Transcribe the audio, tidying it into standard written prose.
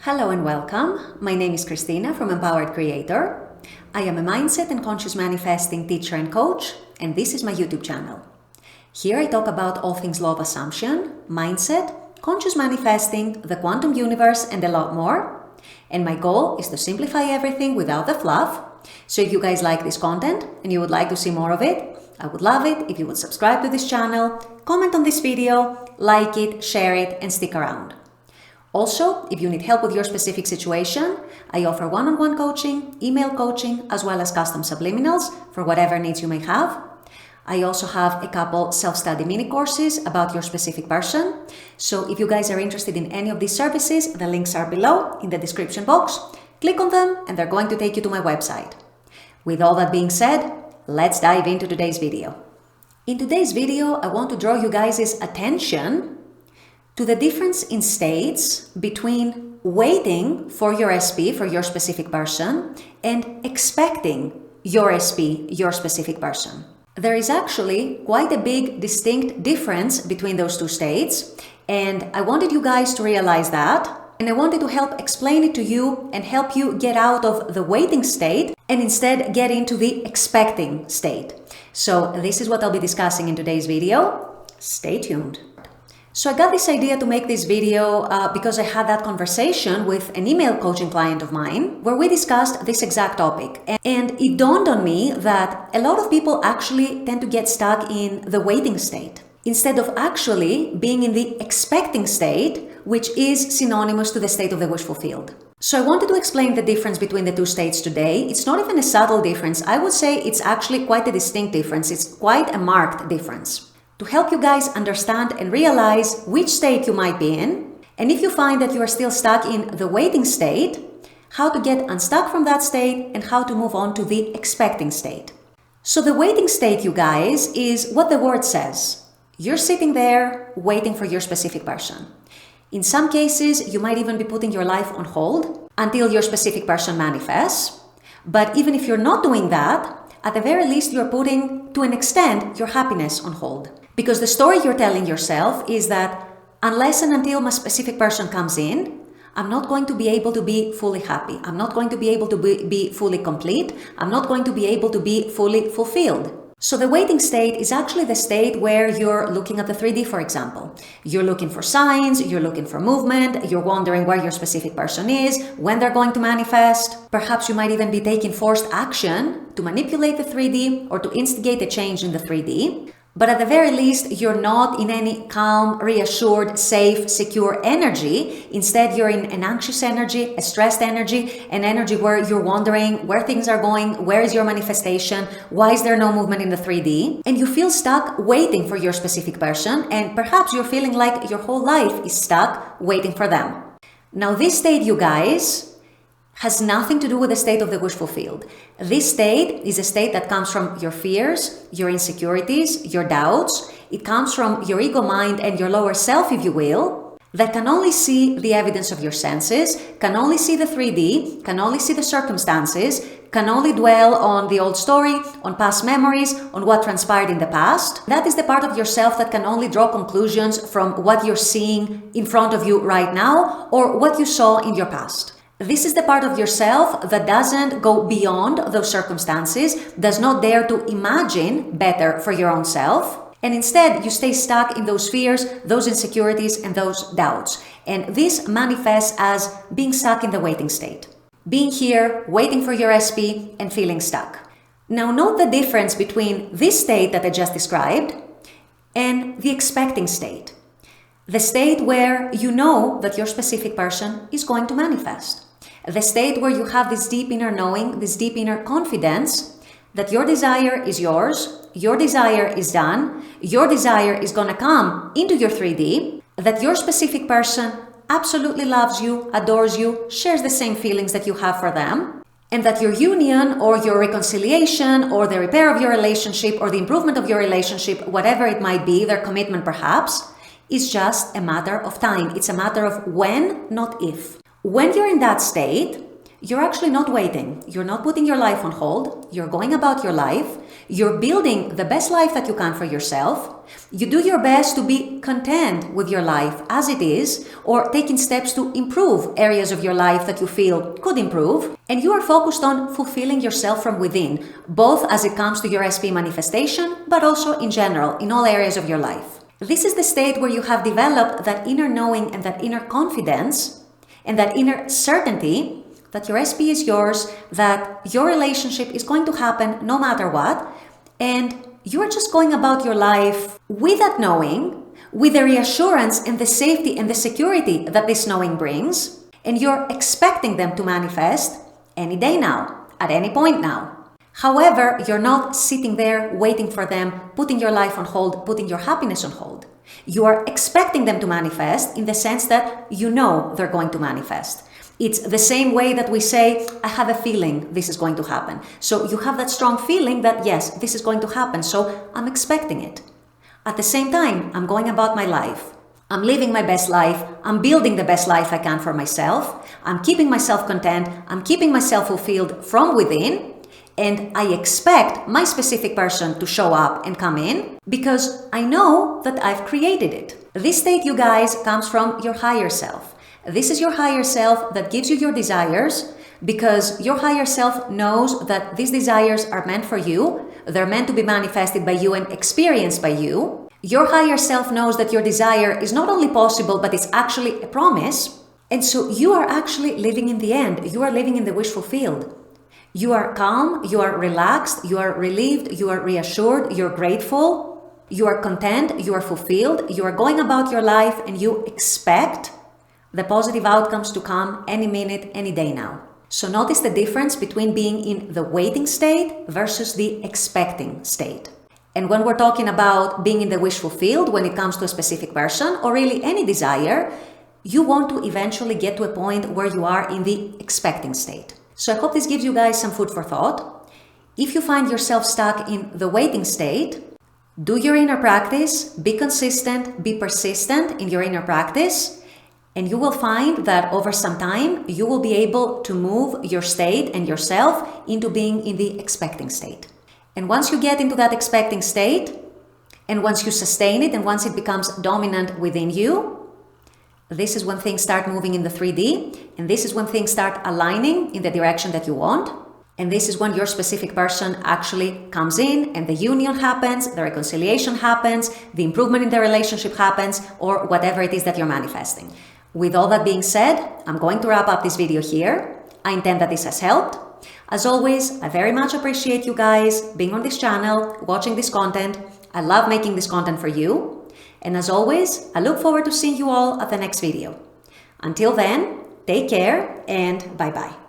Hello and welcome. My name is Christina from Empowered Creator. I am a mindset and conscious manifesting teacher and coach, and this is my YouTube channel. Here I talk about all things law of assumption, mindset, conscious manifesting, the quantum universe, and a lot more. And my goal is to simplify everything without the fluff. So if you guys like this content and you would like to see more of it, I would love it if you would subscribe to this channel, comment on this video, like it, share it, and stick around. Also, if you need help with your specific situation, I offer one-on-one coaching, email coaching, as well as custom subliminals for whatever needs you may have. I also have a couple self-study mini courses about your specific person. So if you guys are interested in any of these services, the links are below in the description box. Click on them and they're going to take you to my website. With all that being said, let's dive into today's video. In today's video, I want to draw you guys' attention to the difference in states between waiting for your SP, for your specific person, and expecting your SP, your specific person. There is actually quite a big distinct difference between those two states, and I wanted you guys to realize that, and I wanted to help explain it to you and help you get out of the waiting state and instead get into the expecting state. So this is what I'll be discussing in today's video. Stay tuned. So I got this idea to make this video because I had that conversation with an email coaching client of mine where we discussed this exact topic. And it dawned on me that a lot of people actually tend to get stuck in the waiting state instead of actually being in the expecting state, which is synonymous to the state of the wish fulfilled. So I wanted to explain the difference between the two states today. It's not even a subtle difference. I would say it's actually quite a distinct difference. It's quite a marked difference. To help you guys understand and realize which state you might be in, and if you find that you are still stuck in the waiting state, how to get unstuck from that state and how to move on to the expecting state. So the waiting state, you guys, is what the word says. You're sitting there waiting for your specific person. In some cases, you might even be putting your life on hold until your specific person manifests. But even if you're not doing that, at the very least, you're putting, to an extent, your happiness on hold. Because the story you're telling yourself is that unless and until my specific person comes in, I'm not going to be able to be fully happy. I'm not going to be able to be fully complete. I'm not going to be able to be fully fulfilled. So the waiting state is actually the state where you're looking at the 3D, for example. You're looking for signs, you're looking for movement, you're wondering where your specific person is, when they're going to manifest. Perhaps you might even be taking forced action to manipulate the 3D or to instigate a change in the 3D. But at the very least, you're not in any calm, reassured, safe, secure energy. Instead, you're in an anxious energy, a stressed energy, an energy where you're wondering where things are going, where is your manifestation, why is there no movement in the 3D? And you feel stuck waiting for your specific person, and perhaps you're feeling like your whole life is stuck waiting for them. Now, this state, you guys, has nothing to do with the state of the wish fulfilled. This state is a state that comes from your fears, your insecurities, your doubts. It comes from your ego mind and your lower self, if you will, that can only see the evidence of your senses, can only see the 3D, can only see the circumstances, can only dwell on the old story, on past memories, on what transpired in the past. That is the part of yourself that can only draw conclusions from what you're seeing in front of you right now or what you saw in your past. This is the part of yourself that doesn't go beyond those circumstances, does not dare to imagine better for your own self, and instead you stay stuck in those fears, those insecurities, and those doubts. And this manifests as being stuck in the waiting state. Being here, waiting for your SP, and feeling stuck. Now note the difference between this state that I just described and the expecting state. The state where you know that your specific person is going to manifest. The state where you have this deep inner knowing, this deep inner confidence that your desire is yours, your desire is done, your desire is going to come into your 3D, that your specific person absolutely loves you, adores you, shares the same feelings that you have for them, and that your union or your reconciliation or the repair of your relationship or the improvement of your relationship, whatever it might be, their commitment perhaps, is just a matter of time. It's a matter of when, not if. When you're in that state, you're actually not waiting. You're not putting your life on hold. You're going about your life. You're building the best life that you can for yourself. You do your best to be content with your life as it is, or taking steps to improve areas of your life that you feel could improve. And you are focused on fulfilling yourself from within, both as it comes to your SP manifestation, but also in general, in all areas of your life. This is the state where you have developed that inner knowing and that inner confidence and that inner certainty that your SP is yours, that your relationship is going to happen no matter what, and you're just going about your life with that knowing, with the reassurance and the safety and the security that this knowing brings, and you're expecting them to manifest any day now, at any point now. However, you're not sitting there waiting for them, putting your life on hold, putting your happiness on hold. You are expecting them to manifest in the sense that you know they're going to manifest. It's the same way that we say, I have a feeling this is going to happen. So you have that strong feeling that yes, this is going to happen. So I'm expecting it. At the same time, I'm going about my life. I'm living my best life. I'm building the best life I can for myself. I'm keeping myself content. I'm keeping myself fulfilled from within. And I expect my specific person to show up and come in because I know that I've created it. This state, you guys, comes from your higher self. This is your higher self that gives you your desires because your higher self knows that these desires are meant for you. They're meant to be manifested by you and experienced by you. Your higher self knows that your desire is not only possible, but it's actually a promise. And so you are actually living in the end. You are living in the wish fulfilled. You are calm, you are relaxed, you are relieved, you are reassured, you're grateful, you are content, you are fulfilled, you are going about your life and you expect the positive outcomes to come any minute, any day now. So notice the difference between being in the waiting state versus the expecting state. And when we're talking about being in the wish fulfilled, when it comes to a specific person or really any desire, you want to eventually get to a point where you are in the expecting state. So I hope this gives you guys some food for thought. If you find yourself stuck in the waiting state, do your inner practice, be consistent, be persistent in your inner practice, and you will find that over some time, you will be able to move your state and yourself into being in the expecting state. And once you get into that expecting state, and once you sustain it, and once it becomes dominant within you, this is when things start moving in the 3D, and this is when things start aligning in the direction that you want. And this is when your specific person actually comes in and the union happens, the reconciliation happens, the improvement in the relationship happens, or whatever it is that you're manifesting. With all that being said, I'm going to wrap up this video here. I intend that this has helped. As always, I very much appreciate you guys being on this channel, watching this content. I love making this content for you. And as always, I look forward to seeing you all at the next video. Until then, take care and bye-bye.